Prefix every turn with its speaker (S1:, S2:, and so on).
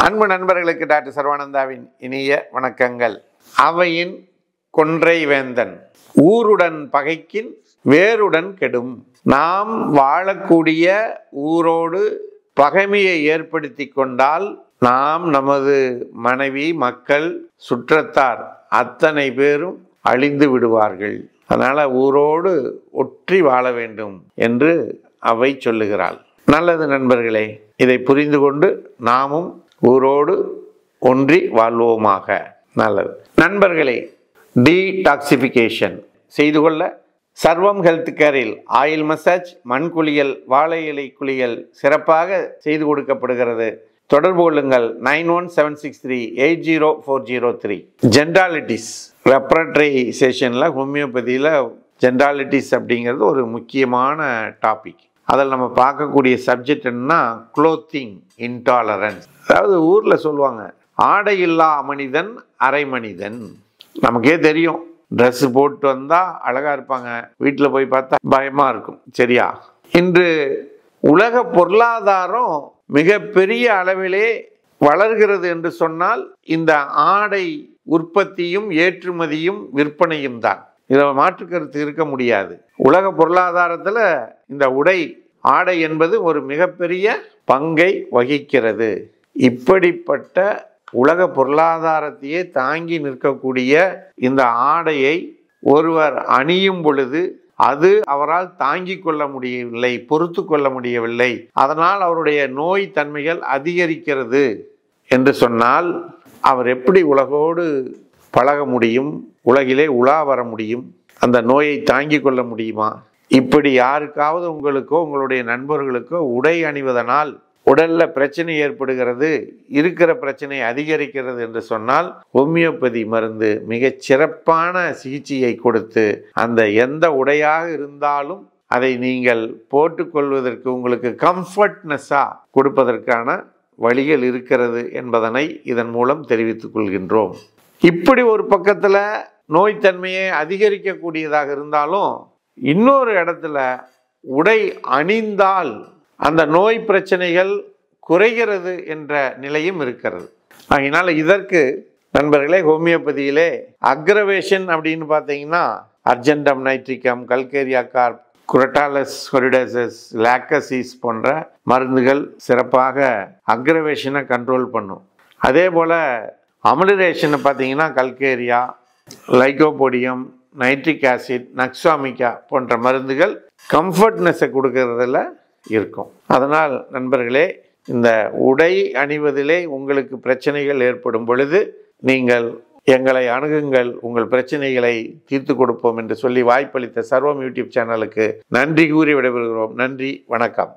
S1: அன்பு நண்பர்களுக்கு டாக்டர் சர்வானந்தாவின் இனிய வணக்கங்கள். அவையின் கொன்றை வேந்தன் ஊருடன் பகைக்கின் வேருடன் கெடும். நாம் வாழக்கூடிய ஊரோடு பகைமையை ஏற்படுத்தி கொண்டால் நாம், நமது மனைவி, மக்கள், சுற்றத்தார் அத்தனை பேரும் அழிந்து விடுவார்கள். அதனால ஊரோடு ஒற்றி வாழ வேண்டும் என்று அவை சொல்லுகிறாள். நல்லது நண்பர்களே, இதை புரிந்து கொண்டு நாமும் ஊரோடு ஒன்றி வாழ்வோமாக. நல்லது நண்பர்களே, டீடாக்சிஃபிகேஷன் செய்து கொள்ள சர்வம் ஹெல்த் கேரில் ஆயில் மசாஜ், மண் குளியல், வாழை இலை குளியல் சிறப்பாக செய்து கொடுக்கப்படுகிறது. தொடர்பு கொள்ளுங்கள் 9176380403. ஜென்டாலிட்டிஸ் ரெப்ரட்டரி செஷனில் ஹோமியோபதியில் ஜென்டாலிட்டிஸ் அப்படிங்கிறது ஒரு முக்கியமான டாபிக். அதில் நம்ம பார்க்கக்கூடிய சப்ஜெக்ட் என்னன்னா க்ளோத்திங் இன்டாலரன்ஸ். அதாவது ஊரில் சொல்லுவாங்க, ஆடை இல்லா மனிதன் அரை மனிதன். நமக்கே தெரியும், ட்ரெஸ் போட்டு வந்தால் அழகாக இருப்பாங்க, வீட்டில் போய் பார்த்தா பயமாக இருக்கும். சரியா? இன்று உலக பொருளாதாரம் மிகப்பெரிய அளவிலே வளர்கிறது என்று சொன்னால் இந்த ஆடை உற்பத்தியும் ஏற்றுமதியும் விற்பனையும் தான். இதில் மாற்று கருத்து இருக்க முடியாது. உலக பொருளாதாரத்தில் இந்த ஆடை என்பது ஒரு மிகப்பெரிய பங்கை வகிக்கிறது. இப்படிப்பட்ட உலக பொருளாதாரத்தையே தாங்கி நிற்கக்கூடிய இந்த ஆடையை ஒருவர் அணியும் பொழுது அது அவரால் தாங்கிக் கொள்ள முடியவில்லை, பொறுத்து கொள்ள முடியவில்லை, அதனால் அவருடைய நோய் தன்மைகள் அதிகரிக்கிறது என்று சொன்னால் அவர் எப்படி உலகோடு பழக முடியும்? உலகிலே உலா வர முடியும்? அந்த நோயை தாங்கி கொள்ள முடியுமா? இப்படி யாருக்காவது உங்களுக்கோ உங்களுடைய நண்பர்களுக்கோ உடை அணிவதனால் உடல்ல பிரச்சனை ஏற்படுகிறது, இருக்கிற பிரச்சனை அதிகரிக்கிறது என்று சொன்னால் ஹோமியோபதி மருந்து மிகச் சிறப்பான சிகிச்சையை கொடுத்து அந்த எந்த உடையாக இருந்தாலும் அதை நீங்கள் போட்டுக்கொள்வதற்கு உங்களுக்கு கம்ஃபர்ட்னஸாக கொடுப்பதற்கான வழிகள் இருக்கிறது என்பதனை இதன் மூலம் தெரிவித்துக் கொள்கின்றோம். இப்படி ஒரு பக்கத்தில் நோய்த்தன்மையை அதிகரிக்கக்கூடியதாக இருந்தாலும் இன்னொரு இடத்துல உடை அணிந்தால் அந்த நோய் பிரச்சனைகள் குறைகிறது என்ற நிலையும் இருக்கிறது. அதனால் இதற்கு நண்பர்களே, ஹோமியோபதியிலே அக்ரவேஷன் அப்படின்னு பார்த்தீங்கன்னா argentum nitricum, calcarea carb, crotalus horridus, lachesis போன்ற மருந்துகள் சிறப்பாக அக்ரவேஷனை கண்ட்ரோல் பண்ணும். அதே போல் அமிலரேஷனை பார்த்தீங்கன்னா கல்கேரியா, லைகோபோடியம், நைட்ரிக் ஆசிட், நக்ஸாமிகா போன்ற மருந்துகள் கம்ஃபர்ட்னஸை கொடுக்கறதுல இருக்கும். அதனால் நண்பர்களே, இந்த உடை அணிவதிலே உங்களுக்கு பிரச்சனைகள் ஏற்படும் பொழுது நீங்கள் எங்களை அணுகுங்கள், உங்கள் பிரச்சனைகளை தீர்த்து கொடுப்போம் என்று சொல்லி வாய்ப்பளித்த சர்வம் யூடியூப் சேனலுக்கு நன்றி கூறி விடைபெறுகிறோம். நன்றி, வணக்கம்.